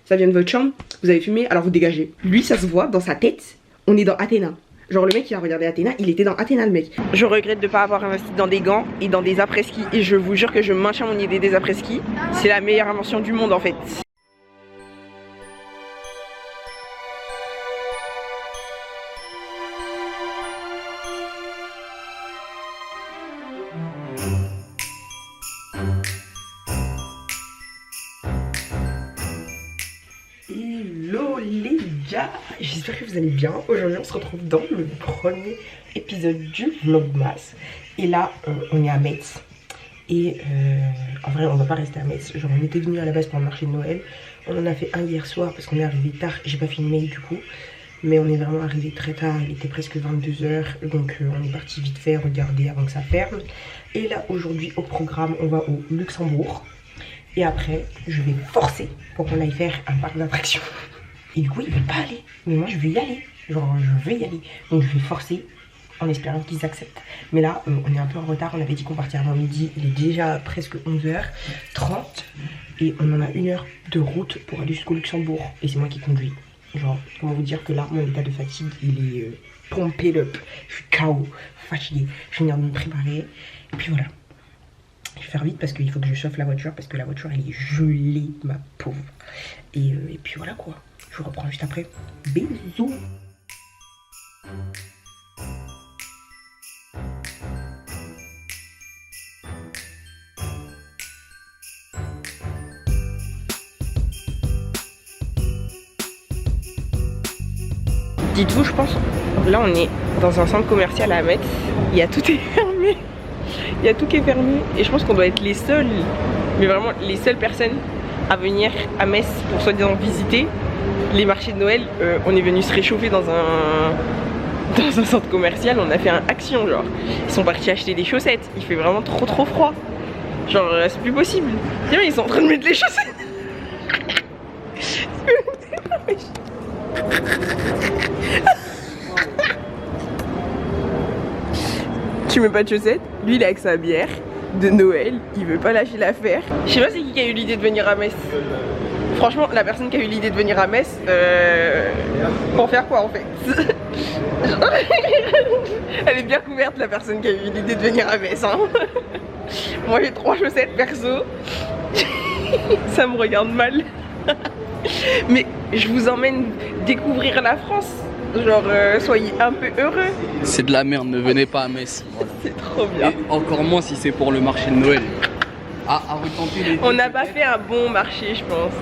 ça vient de votre chambre, vous avez fumé, alors vous dégagez. Lui, ça se voit dans sa tête, on est dans Athéna. Genre le mec qui a regardé Athéna, il était dans Athéna le mec. Je regrette de ne pas avoir investi dans des gants et dans des après-ski. Et je vous jure que je maintiens mon idée des après-ski. C'est la meilleure invention du monde en fait. Hello les gars, j'espère que vous allez bien. Aujourd'hui on se retrouve dans le premier épisode du Vlogmas. Et là on est à Metz. Et en vrai on va pas rester à Metz. Genre on était venu à la base pour le marché de Noël. On en a fait un hier soir parce qu'on est arrivé tard. J'ai pas filmé du coup. Mais on est vraiment arrivé très tard, il était presque 22 h. Donc on est parti vite fait regarder avant que ça ferme. Et là aujourd'hui au programme on va au Luxembourg. Et après, je vais forcer pour qu'on aille faire un parc d'attractions. Et du coup, il veut pas aller. Mais moi, je veux y aller. Genre, je veux y aller. Donc, je vais forcer en espérant qu'ils acceptent. Mais là, on est un peu en retard. On avait dit qu'on partait avant midi. Il est déjà presque 11h30. Et on en a 1 heure de route pour aller jusqu'au Luxembourg. Et c'est moi qui conduis. Genre, comment vous dire que là, mon état de fatigue, il est pompé up. Je suis KO, fatiguée. Je viens de me préparer. Et puis voilà. Je vais faire vite parce qu'il faut que je chauffe la voiture parce que la voiture elle est gelée, ma pauvre. Et puis voilà quoi. Je vous reprends juste après. Bisous. Dites-vous, je pense, là on est dans un centre commercial à Metz. Il y a tout est fermé. Il y a tout qui est fermé et je pense qu'on doit être les seuls, mais vraiment les seules personnes à venir à Metz pour soi-disant visiter les marchés de Noël. On est venu se réchauffer dans un centre commercial, on a fait un action genre. Ils sont partis acheter des chaussettes, il fait vraiment trop froid. Genre c'est plus possible. Tiens, ils sont en train de mettre les chaussettes. Tu mets pas de chaussettes, lui il est avec sa bière de Noël, il veut pas lâcher l'affaire. Je sais pas c'est qui a eu l'idée de venir à Metz. Franchement la personne qui a eu l'idée de venir à Metz, pour faire quoi en fait? Elle est bien couverte la personne qui a eu l'idée de venir à Metz hein. Moi j'ai 3 chaussettes perso. Ça me regarde mal. Mais je vous emmène découvrir la France. Genre soyez un peu heureux. C'est de la merde, ne venez pas à Metz. C'est trop bien. Et encore moins si c'est pour le marché de Noël. À retenter les... On n'a pas fait un bon marché je pense.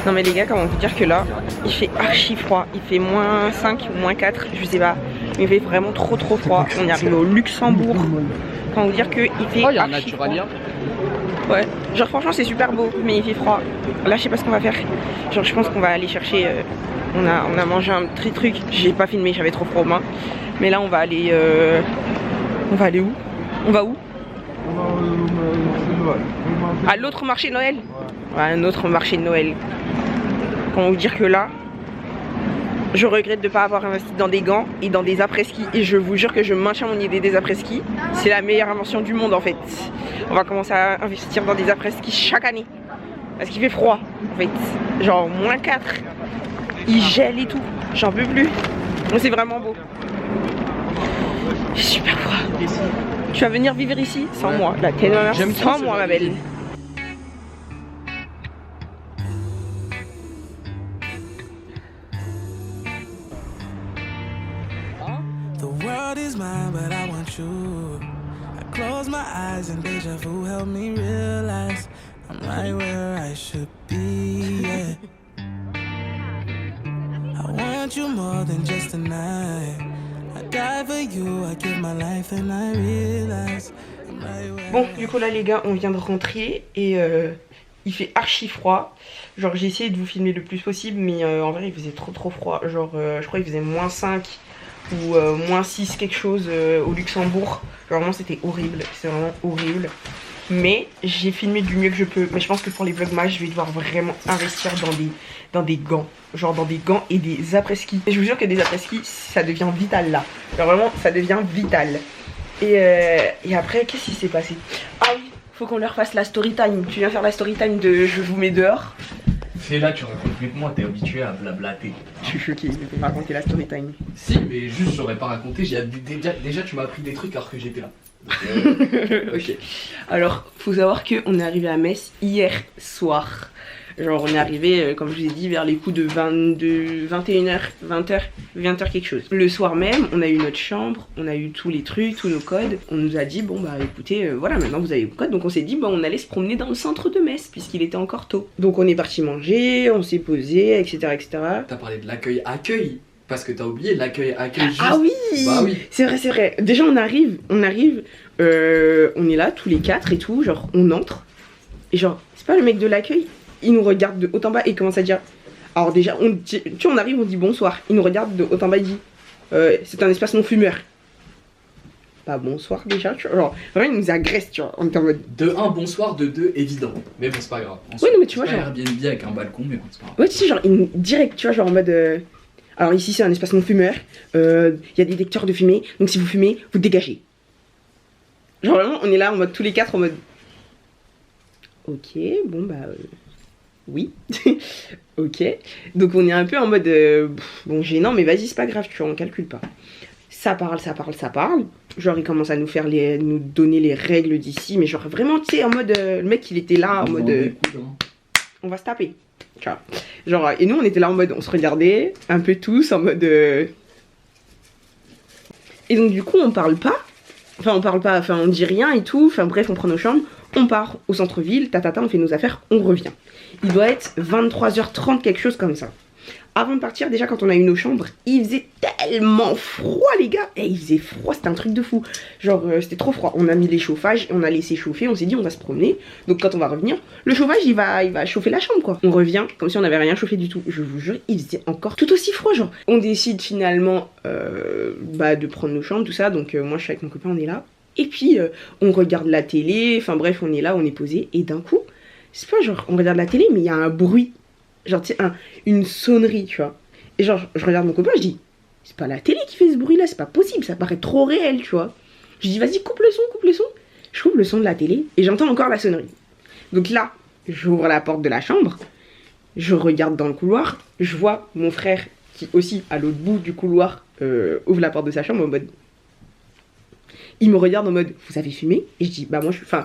Non mais les gars, comment vous dire que là, il fait archi froid, il fait -5, -4, je sais pas. Mais il fait vraiment trop froid. On est arrivé au Luxembourg. Comment vous dire que il fait archi froid. Ouais, genre franchement c'est super beau, mais il fait froid. Là je sais pas ce qu'on va faire. Genre je pense qu'on va aller chercher, on a mangé un petit truc, j'ai pas filmé, j'avais trop froid aux mains. Mais là on va aller où? On va où? À l'autre marché de Noël. Ouais, un autre marché de Noël. Comment vous dire que là, je regrette de ne pas avoir investi dans des gants et dans des après-ski. Et je vous jure que je maintiens mon idée des après-ski. C'est la meilleure invention du monde en fait. On va commencer à investir dans des après-ski chaque année. Parce qu'il fait froid en fait. Genre -4. Il gèle et tout. J'en peux plus. Mais c'est vraiment beau. Super froid. Tu vas venir vivre ici sans moi. Là, t'es sans moi ma belle. heart is mine, but I want you. I close my eyes and deja vu help me realize I'm right where I should be, yeah. I want you more than just a night. I die for you, I give my life and I realize I'm right where. Bon, du coup là les gars, on vient de rentrer et il fait archi froid. Genre j'ai essayé de vous filmer le plus possible, mais en vrai il faisait trop froid. Genre je crois qu'il faisait -5 ou -6 quelque chose au Luxembourg. Genre vraiment c'était horrible, c'est vraiment horrible. Mais j'ai filmé du mieux que je peux. Mais je pense que pour les vlogmas, je vais devoir vraiment investir dans des gants. Genre dans des gants et des après-ski. Et je vous jure que des après-ski, ça devient vital là. Genre vraiment, ça devient vital. Et après, qu'est-ce qui s'est passé? Ah oui, faut qu'on leur fasse la story time. Tu viens faire la story time de je vous mets dehors. C'est là, tu racontes mieux que moi, t'es habitué à blablater. Je suis choquée, je vais raconter la story time. Si, mais juste, j'aurais pas raconté. Déjà, tu m'as appris des trucs alors que j'étais là. Ok. Alors, faut savoir qu'on est arrivé à Metz hier soir. Genre, on est arrivé, comme je vous ai dit, vers les coups de 21h, 20h quelque chose. Le soir même, on a eu notre chambre, on a eu tous les trucs, tous nos codes. On nous a dit, bon bah écoutez, voilà, maintenant vous avez vos codes. Donc on s'est dit, on allait se promener dans le centre de Metz, puisqu'il était encore tôt. Donc on est parti manger, on s'est posé, etc. T'as parlé de l'accueil. Parce que t'as oublié l'accueil juste. Ah oui, bah oui. C'est vrai. Déjà on arrive, on est là tous les 4 et tout, genre on entre. Et genre, c'est pas le mec de l'accueil, il nous regarde de haut en bas et il commence à dire. Alors déjà, on arrive, on dit bonsoir. Il nous regarde de haut en bas, il dit c'est un espace non fumeur. Pas bonsoir déjà, tu vois. Genre, vraiment il nous agresse, tu vois. On est en mode. De 1, bonsoir, de 2, évident. Mais bon, c'est pas grave. Ouais, non, mais tu vois, genre. genre. Airbnb avec un balcon, mais bon, c'est pas grave. Ouais, tu sais, genre, direct, tu vois, genre en mode. Alors ici c'est un espace non fumeur, il y a des détecteurs de fumée, donc si vous fumez, vous dégagez. Genre vraiment on est là en mode tous les 4 en mode ok, bon bah oui, ok. Donc on est un peu en mode bon gênant mais vas-y c'est pas grave, tu vois, on calcule pas. Ça parle. Genre il commence à nous donner les règles d'ici, mais genre vraiment tu sais en mode le mec il était là en mode on va se taper. Tu vois. Genre, et nous on était là en mode, on se regardait un peu tous en mode et donc du coup on parle pas, on dit rien et tout, enfin bref on prend nos chambres, on part au centre-ville, on fait nos affaires, on revient. Il doit être 23h30 quelque chose comme ça. Avant de partir, déjà quand on a eu nos chambres, il faisait tellement froid les gars. Et il faisait froid, c'était un truc de fou. Genre c'était trop froid. On a mis les chauffages, on a laissé chauffer, on s'est dit on va se promener. Donc quand on va revenir, le chauffage il va chauffer la chambre quoi. On revient comme si on n'avait rien chauffé du tout. Je vous jure, il faisait encore tout aussi froid genre. On décide finalement de prendre nos chambres, tout ça. Donc moi je suis avec mon copain, on est là. Et puis on regarde la télé, enfin bref on est là, on est posé. Et d'un coup, c'est pas genre on regarde la télé mais il y a un bruit. Genre tu sais une sonnerie tu vois. Et genre je regarde mon copain, je dis c'est pas la télé qui fait ce bruit là, c'est pas possible, ça paraît trop réel tu vois. Je dis vas-y coupe le son. Je coupe le son de la télé et j'entends encore la sonnerie. Donc là j'ouvre la porte de la chambre, je regarde dans le couloir, je vois mon frère qui aussi à l'autre bout du couloir ouvre la porte de sa chambre en mode. Il me regarde en mode vous avez fumé? Et je dis bah moi je suis. Enfin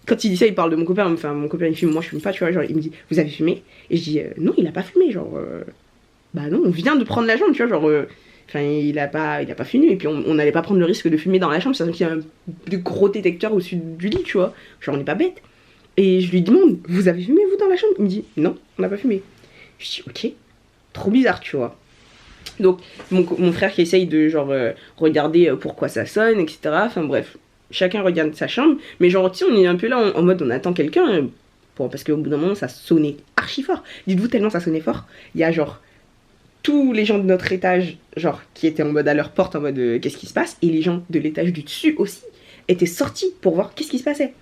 quand il dit ça, il parle de mon copain, enfin mon copain il fume, moi je fume pas, tu vois, genre il me dit vous avez fumé? Et je dis non, il a pas fumé, genre bah non, on vient de prendre la chambre, tu vois, genre enfin il a pas fumé, et puis on n'allait pas prendre le risque de fumer dans la chambre, c'est qu'il y a un de gros détecteur au-dessus du lit, tu vois, genre on n'est pas bête. Et je lui demande vous avez fumé vous dans la chambre? Il me dit non, on n'a pas fumé. Je dis ok, trop bizarre, tu vois. Donc mon frère qui essaye de genre regarder pourquoi ça sonne, etc. Enfin bref. Chacun regarde sa chambre, mais genre tu sais on est un peu là en mode on attend quelqu'un parce qu'au bout d'un moment ça sonnait archi fort. Dites-vous tellement ça sonnait fort, il y a genre tous les gens de notre étage genre qui étaient en mode à leur porte en mode qu'est-ce qui se passe, et les gens de l'étage du dessus aussi étaient sortis pour voir qu'est-ce qui se passait.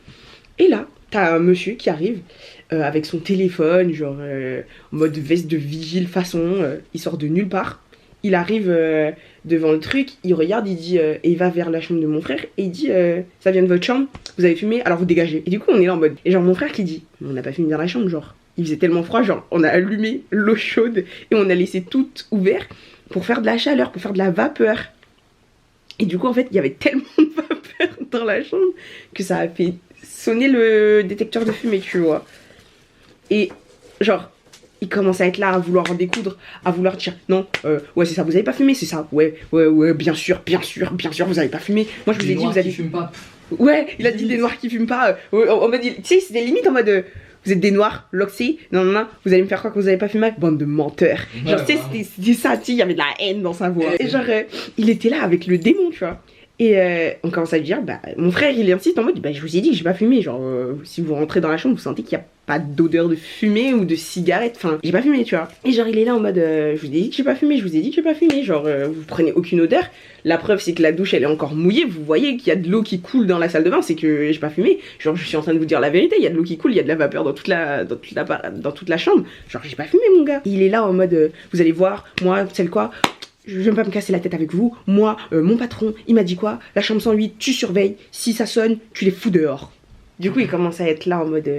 Et là t'as un monsieur qui arrive avec son téléphone genre en mode veste de vigile façon, il sort de nulle part. Il arrive devant le truc, il regarde, il dit et il va vers la chambre de mon frère et il dit ça vient de votre chambre, vous avez fumé, alors vous dégagez. Et du coup on est là en mode, et genre mon frère qui dit on n'a pas fumé dans la chambre, genre il faisait tellement froid, genre on a allumé l'eau chaude et on a laissé tout ouvert pour faire de la chaleur, pour faire de la vapeur. Et du coup en fait il y avait tellement de vapeur dans la chambre que ça a fait sonner le détecteur de fumée, tu vois. Et genre il commence à être là, à vouloir en découdre, à vouloir dire non, ouais c'est ça, vous avez pas fumé, c'est ça, ouais, bien sûr, vous avez pas fumé. Moi je vous ai dit, vous avez... fument pas. Ouais, il a dit des noirs qui fument pas. On m'a dit, tu sais, c'était limite en mode... vous êtes des noirs, loxés, non, vous allez me faire croire que vous avez pas fumé, bande de menteurs. Genre, tu sais, c'était ça, tu sais, il y avait de la haine dans sa voix. Et genre, il était là avec le démon, tu vois. Et on commence à lui dire, bah, mon frère, il insiste en mode, bah, je vous ai dit que j'ai pas fumé. Genre, si vous rentrez dans la chambre, vous sentez qu'il y a pas d'odeur de fumée ou de cigarette. Enfin, j'ai pas fumé, tu vois. Et genre, il est là en mode, je vous ai dit que j'ai pas fumé, je vous ai dit que j'ai pas fumé. Genre, vous prenez aucune odeur. La preuve, c'est que la douche, elle est encore mouillée. Vous voyez qu'il y a de l'eau qui coule dans la salle de bain, c'est que j'ai pas fumé. Genre, je suis en train de vous dire la vérité. Il y a de l'eau qui coule, il y a de la vapeur dans toute la chambre. Genre, j'ai pas fumé, mon gars. Il est là en mode, vous allez voir, moi, vous savez quoi? Je vais pas me casser la tête avec vous. Moi, mon patron, il m'a dit quoi? La chambre 108, tu surveilles. Si ça sonne, tu les fous dehors. Du coup, il commence à être là en mode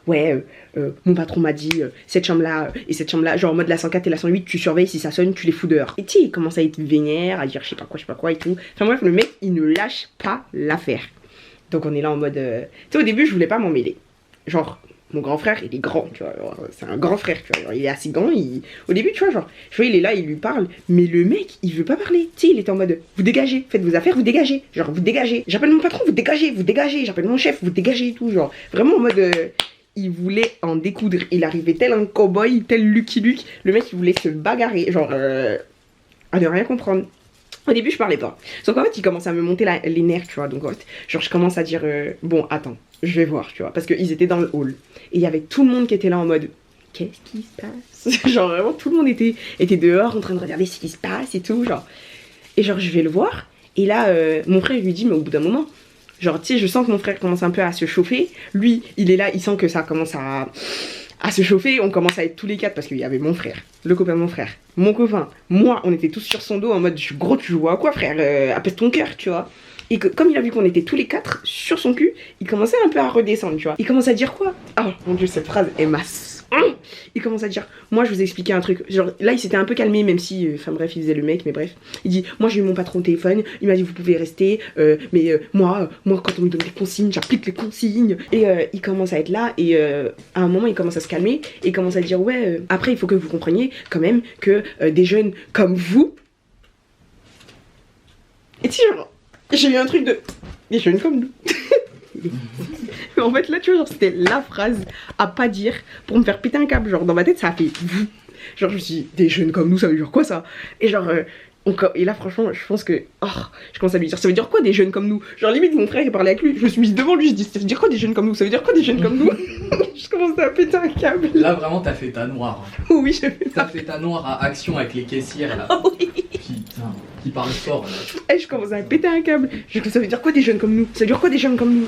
mon patron m'a dit cette chambre-là et cette chambre-là, genre en mode la 104 et la 108, tu surveilles, si ça sonne, tu les fous dehors. Et tu sais, il commence à être vénère, à dire je sais pas quoi et tout. Enfin bref, le mec, il ne lâche pas l'affaire. Donc on est là en mode... Tu sais, au début, je voulais pas m'en mêler. Genre... Mon grand frère, il est grand, tu vois, c'est un grand frère, tu vois, genre, il est assez grand, au début, tu vois, genre, je vois, il est là, il lui parle, mais le mec, il veut pas parler, tu sais, il était en mode, vous dégagez, faites vos affaires, vous dégagez, genre, vous dégagez, j'appelle mon patron, vous dégagez, j'appelle mon chef, vous dégagez et tout, genre, vraiment en mode, il voulait en découdre, il arrivait tel un cowboy, tel Lucky Luke, le mec, il voulait se bagarrer, genre, à ne rien comprendre. Au début, je parlais pas. Donc en fait, il commence à me monter les nerfs, tu vois. Donc en fait, genre, je commence à dire, bon, attends, je vais voir, tu vois. Parce qu'ils étaient dans le hall. Et il y avait tout le monde qui était là en mode, qu'est-ce qui se passe? Genre, vraiment, tout le monde était dehors en train de regarder ce qui se passe et tout, genre. Et genre, je vais le voir. Et là, mon frère, il lui dit, mais au bout d'un moment, genre, tu sais, je sens que mon frère commence un peu à se chauffer. Lui, il est là, il sent que ça commence à se chauffer, on commence à être tous les quatre parce qu'il y avait mon frère, le copain de mon frère, mon copain, moi, on était tous sur son dos en mode gros, tu joues à quoi frère, apaise ton cœur, tu vois. Et que, comme il a vu qu'on était tous les quatre sur son cul, il commençait un peu à redescendre, tu vois. Il commence à dire quoi? Oh mon dieu, cette phrase est masse. Il commence à dire, moi je vous ai expliqué un truc. Genre là il s'était un peu calmé, même si, enfin bref, il faisait le mec, mais bref. Il dit, moi j'ai eu mon patron au téléphone, il m'a dit vous pouvez rester, mais moi quand on me donne des consignes, j'applique les consignes. Et il commence à être là, et à un moment il commence à se calmer, et il commence à dire, ouais, après il faut que vous compreniez quand même que des jeunes comme vous. Et tu sais, genre, j'ai eu un truc de, des jeunes comme nous. Mais en fait là tu vois, genre c'était la phrase à pas dire pour me faire péter un câble, genre dans ma tête ça a fait genre je me suis dit, des jeunes comme nous ça veut dire quoi ça? Et genre et là franchement je pense que je commence à lui dire, ça veut dire quoi des jeunes comme nous? Genre limite mon frère il parlait avec lui, je me suis mise devant lui, je dis ça veut dire quoi des jeunes comme nous? Ça veut dire quoi des jeunes comme nous? Je commence à péter un câble. Là vraiment t'as fait ta noire. Oui, je fais ça. T'as fait ta noire à action avec les caissières là. Oh, oui. Putain, qui parle fort là. Et je commence à péter un câble. Ça veut dire quoi des jeunes comme nous? Ça veut dire quoi des jeunes comme nous?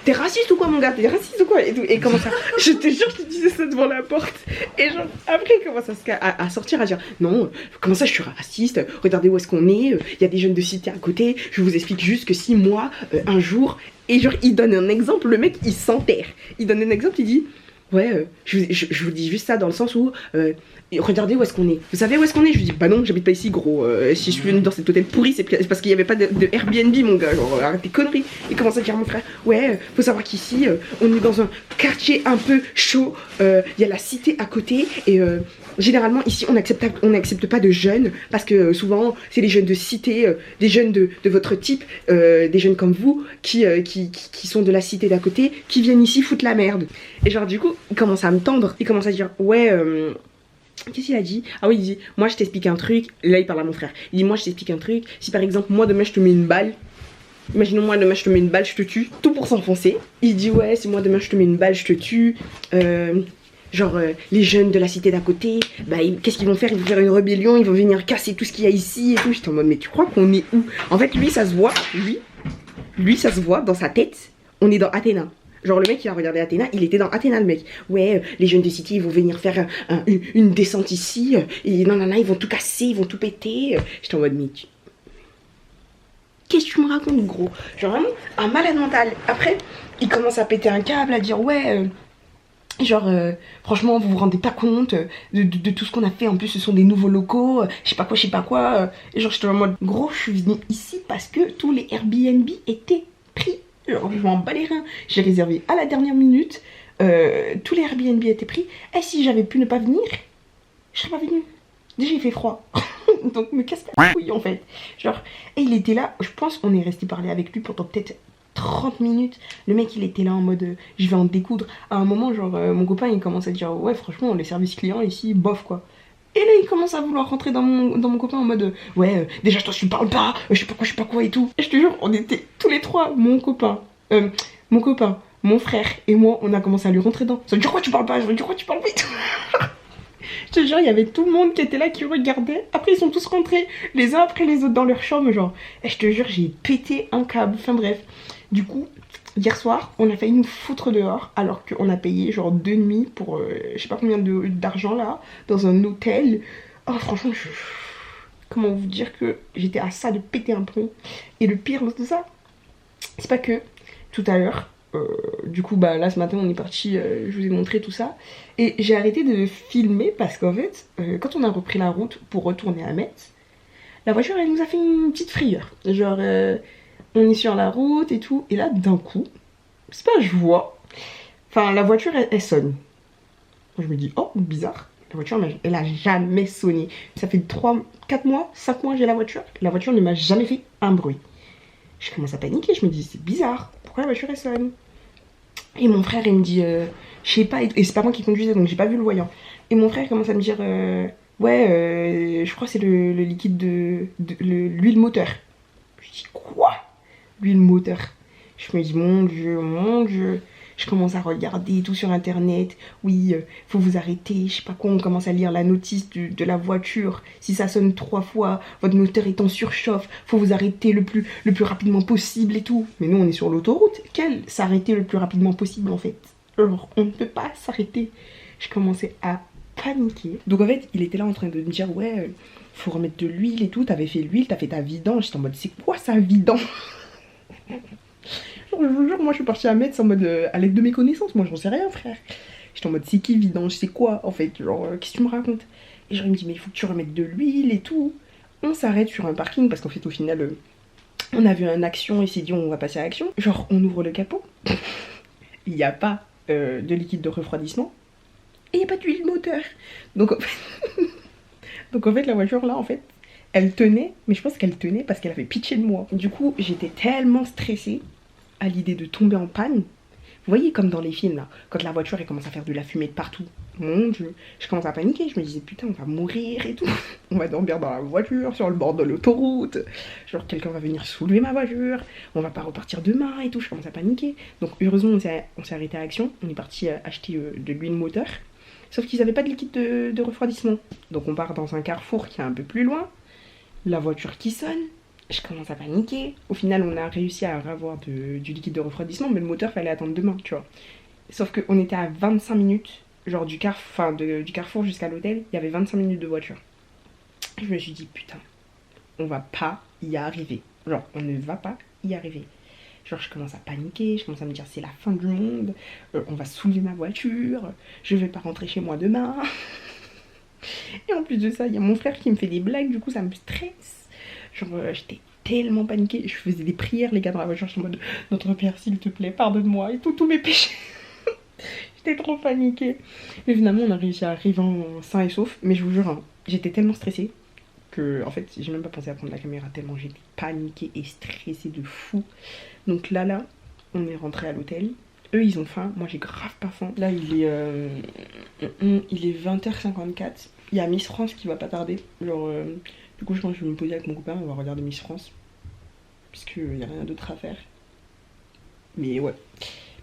T'es raciste ou quoi mon gars? T'es raciste ou quoi? Et comment ça? Je te jure, je te disais ça devant la porte. Et genre après il commence à sortir, à dire non, comment ça je suis raciste? Regardez où est-ce qu'on est, il y a des jeunes de cité à côté. Je vous explique juste que si moi, un jour... Et genre il donne un exemple, le mec il s'enterre. Il donne un exemple, il dit... Ouais, je vous dis juste ça dans le sens où... regardez où est-ce qu'on est. Vous savez où est-ce qu'on est? Je lui dis bah non, j'habite pas ici gros. Si je suis venue dans cet hôtel pourri, c'est parce qu'il y avait pas de Airbnb mon gars. Genre arrête tes conneries. Il commence à dire à mon frère, ouais, faut savoir qu'ici on est dans un quartier un peu chaud. Il y a la cité à côté et généralement ici on n'accepte pas de jeunes parce que souvent c'est les jeunes de cité, des jeunes de votre type, des jeunes comme vous qui sont de la cité d'à côté, qui viennent ici foutre la merde. Et genre du coup il commence à me tendre, il commence à dire ouais qu'est-ce qu'il a dit? Ah oui, il dit, moi je t'explique un truc. Là il parle à mon frère. Il dit, moi je t'explique un truc. Si par exemple moi demain je te mets une balle, imaginons moi demain je te mets une balle, je te tue. Tout pour s'enfoncer. Il dit ouais, si moi demain je te mets une balle, je te tue. Les jeunes de la cité d'à côté, bah qu'est-ce qu'ils vont faire? Ils vont faire une rébellion, ils vont venir casser tout ce qu'il y a ici et tout. J'étais en mode mais tu crois qu'on est où? En fait lui ça se voit, lui ça se voit dans sa tête. On est dans Athéna. Genre le mec il a regardé Athéna, il était dans Athéna le mec. Ouais, les jeunes de City ils vont venir faire une descente ici. Et non, ils vont tout casser, ils vont tout péter. J'étais en mode mais qu'est-ce que tu me racontes gros? Genre vraiment un malade mental. Après il commence à péter un câble, à dire ouais... franchement vous vous rendez pas compte de tout ce qu'on a fait. En plus ce sont des nouveaux locaux, je sais pas quoi. Et genre j'étais en mode gros, je suis venue ici parce que tous les Airbnb étaient pris. Genre je m'en bats les reins. J'ai réservé à la dernière minute. tous les Airbnb étaient pris. Et si j'avais pu ne pas venir, je serais pas venue. Déjà il fait froid. Donc me casse pas les couilles en fait. Genre, et il était là, je pense qu'on est resté parler avec lui pendant peut-être 30 minutes. Le mec il était là en mode je vais en découdre. À un moment genre mon copain il commence à dire ouais franchement les services clients ici bof quoi. Et là il commence à vouloir rentrer dans mon copain en mode ouais déjà toi tu me parles pas, je sais pas quoi et tout. Et je te jure on était tous les trois, mon copain, mon frère et moi on a commencé à lui rentrer dedans. Ça veut dire quoi tu parles pas, je veux dire quoi tu parles pas. Je te jure, il y avait tout le monde qui était là, qui regardait. Après, ils sont tous rentrés, les uns après les autres, dans leur chambre, genre. Et je te jure, j'ai pété un câble. Enfin bref. Du coup, hier soir, on a failli nous foutre dehors, alors qu'on a payé genre 2 nuits pour je sais pas combien d'argent là, dans un hôtel. Oh, franchement, comment vous dire que j'étais à ça de péter un plomb. Et le pire de tout ça, c'est pas que tout à l'heure, du coup bah là ce matin on est parti, je vous ai montré tout ça et j'ai arrêté de filmer parce qu'en fait quand on a repris la route pour retourner à Metz, la voiture elle nous a fait une petite frayeur, genre on est sur la route et tout et là d'un coup, c'est pas je vois, enfin la voiture elle sonne. Je me dis oh bizarre, la voiture elle a jamais sonné, ça fait 4 mois, 5 mois j'ai la voiture ne m'a jamais fait un bruit. Je commence à paniquer, je me dis c'est bizarre, pourquoi la voiture elle sonne? Et mon frère il me dit, je sais pas, et c'est pas moi qui conduisais donc j'ai pas vu le voyant. Et mon frère commence à me dire, ouais, je crois que c'est le liquide l'huile moteur. Je dis quoi? L'huile moteur. Je me dis mon dieu. Je commence à regarder tout sur internet. Oui, faut vous arrêter, je sais pas quoi. On commence à lire la notice de la voiture. Si ça sonne 3 fois, votre moteur est en surchauffe. Faut vous arrêter le plus rapidement possible et tout. Mais nous, on est sur l'autoroute. Quel s'arrêter le plus rapidement possible en fait? Alors, on ne peut pas s'arrêter. Je commençais à paniquer. Donc en fait, il était là en train de me dire ouais, faut remettre de l'huile et tout. T'avais fait l'huile, t'as fait ta vidange. J'étais en mode c'est quoi ça vidange? Je vous jure, moi je suis partie à Metz en mode à l'aide de mes connaissances, moi j'en sais rien frère. J'étais en mode c'est qui vidange, c'est quoi en fait, genre qu'est-ce que tu me racontes? Et genre il me dit mais il faut que tu remettes de l'huile et tout. On s'arrête sur un parking parce qu'en fait au final on a vu un action et s'est dit on va passer à l'action. Genre on ouvre le capot, il n'y a pas de liquide de refroidissement et il n'y a pas d'huile moteur. Donc en fait la voiture là en fait elle tenait, mais je pense qu'elle tenait parce qu'elle avait pitié de moi. Du coup j'étais tellement stressée à l'idée de tomber en panne. Vous voyez comme dans les films là, quand la voiture elle commence à faire de la fumée de partout. Mon dieu, je commence à paniquer, je me disais putain on va mourir et tout. On va dormir dans la voiture, sur le bord de l'autoroute. Genre quelqu'un va venir soulever ma voiture, on va pas repartir demain et tout, je commence à paniquer. Donc heureusement on s'est arrêté à Action, on est parti acheter de l'huile moteur. Sauf qu'ils avaient pas de liquide de refroidissement. Donc on part dans un carrefour qui est un peu plus loin. La voiture qui sonne. Je commence à paniquer. Au final, on a réussi à avoir du liquide de refroidissement, mais le moteur, fallait attendre demain, tu vois. Sauf qu'on était à 25 minutes, genre du carrefour jusqu'à l'hôtel, il y avait 25 minutes de voiture. Je me suis dit, putain, on va pas y arriver. Genre, on ne va pas y arriver. Genre, je commence à paniquer, je commence à me dire, c'est la fin du monde, on va soulever ma voiture, je vais pas rentrer chez moi demain. Et en plus de ça, il y a mon frère qui me fait des blagues, du coup, ça me stresse. Genre j'étais tellement paniquée, je faisais des prières les gars dans la voiture, j'étais en mode notre Père s'il te plaît pardonne-moi et tous mes péchés. J'étais trop paniquée. Mais finalement on a réussi à arriver en sain et sauf, mais je vous jure hein, j'étais tellement stressée que en fait j'ai même pas pensé à prendre la caméra tellement j'étais paniquée et stressée de fou. Donc là on est rentré à l'hôtel. Eux ils ont faim, moi j'ai grave pas faim. Là il est 20h54. Il y a Miss France qui va pas tarder. Genre du coup je pense que je vais me poser avec mon copain, on va regarder Miss France. Puisqu'il n'y a rien d'autre à faire. Mais ouais.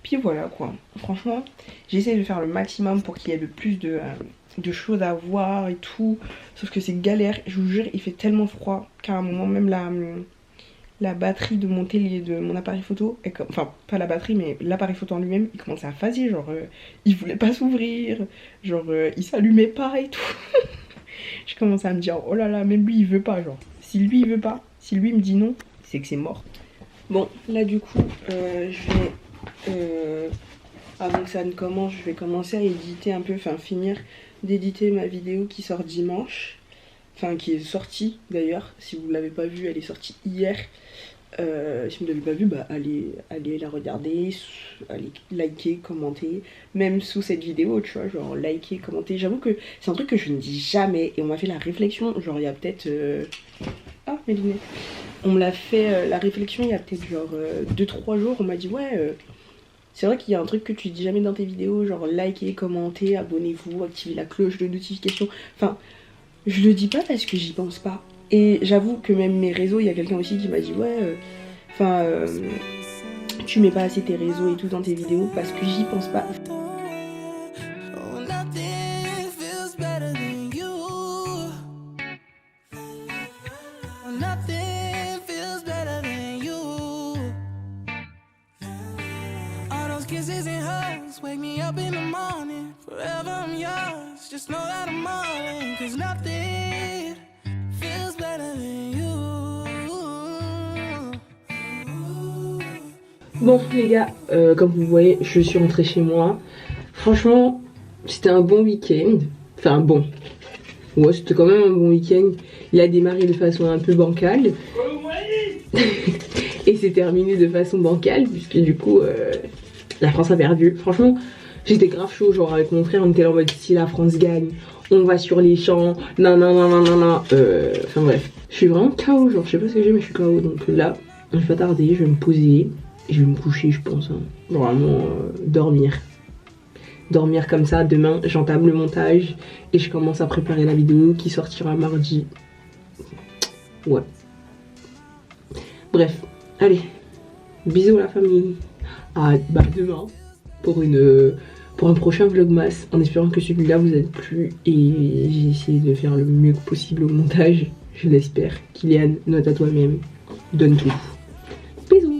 Puis voilà quoi. Franchement, j'essaie de faire le maximum pour qu'il y ait le plus de choses à voir et tout. Sauf que c'est galère. Je vous jure, il fait tellement froid qu'à un moment même la batterie de mon télé, de mon appareil photo, enfin pas la batterie mais l'appareil photo en lui-même, il commençait à phaser. Genre il voulait pas s'ouvrir. Genre il s'allumait pas et tout. Je commence à me dire oh là là, même lui il veut pas, genre si lui il veut pas, si lui me dit non, c'est que c'est mort. Bon là du coup je vais avant que ça ne commence, je vais commencer à éditer un peu, enfin finir d'éditer ma vidéo qui sort dimanche, enfin qui est sortie d'ailleurs, si vous ne l'avez pas vue elle est sortie hier. Si vous ne l'avez pas vu, bah allez la regarder, allez liker, commenter, même sous cette vidéo, tu vois, genre liker, commenter. J'avoue que c'est un truc que je ne dis jamais et on m'a fait la réflexion, genre il y a peut-être... Ah, mes lunettes. On me l'a fait la réflexion il y a peut-être genre 2-3 jours, on m'a dit ouais... C'est vrai qu'il y a un truc que tu dis jamais dans tes vidéos, genre likez, commentez, abonnez-vous, activez la cloche de notification. Enfin, je le dis pas parce que j'y pense pas. Et j'avoue que même mes réseaux, il y a quelqu'un aussi qui m'a dit ouais, tu mets pas assez tes réseaux et tout dans tes vidéos parce que j'y pense pas. Oh, nothing feels better than you. Oh, nothing feels better than you. All those kisses and hugs wake me up in the morning. Forever I'm yours. Just know that I'm all in. 'Cause nothing feels better than you. Bon les gars, comme vous voyez, je suis rentrée chez moi. Franchement, c'était un bon week-end. Enfin bon. Ouais, c'était quand même un bon week-end. Il a démarré de façon un peu bancale. Et c'est terminé de façon bancale, puisque du coup, la France a perdu. Franchement, j'étais grave chaud, genre avec mon frère, on était là en mode si la France gagne, on va sur les champs, non. Enfin bref, je suis vraiment KO, genre je sais pas ce que j'ai, mais je suis KO. Donc là, je vais pas tarder, je vais me poser. Et je vais me coucher, je pense. Hein. Vraiment, dormir. Dormir comme ça. Demain, j'entame le montage et je commence à préparer la vidéo qui sortira mardi. Ouais. Bref, allez. Bisous la famille. À demain pour un prochain vlogmas. En espérant que celui-là vous a plu. Et j'ai essayé de faire le mieux possible au montage. Je l'espère. Kylian, note à toi-même. Donne tout. Bisous.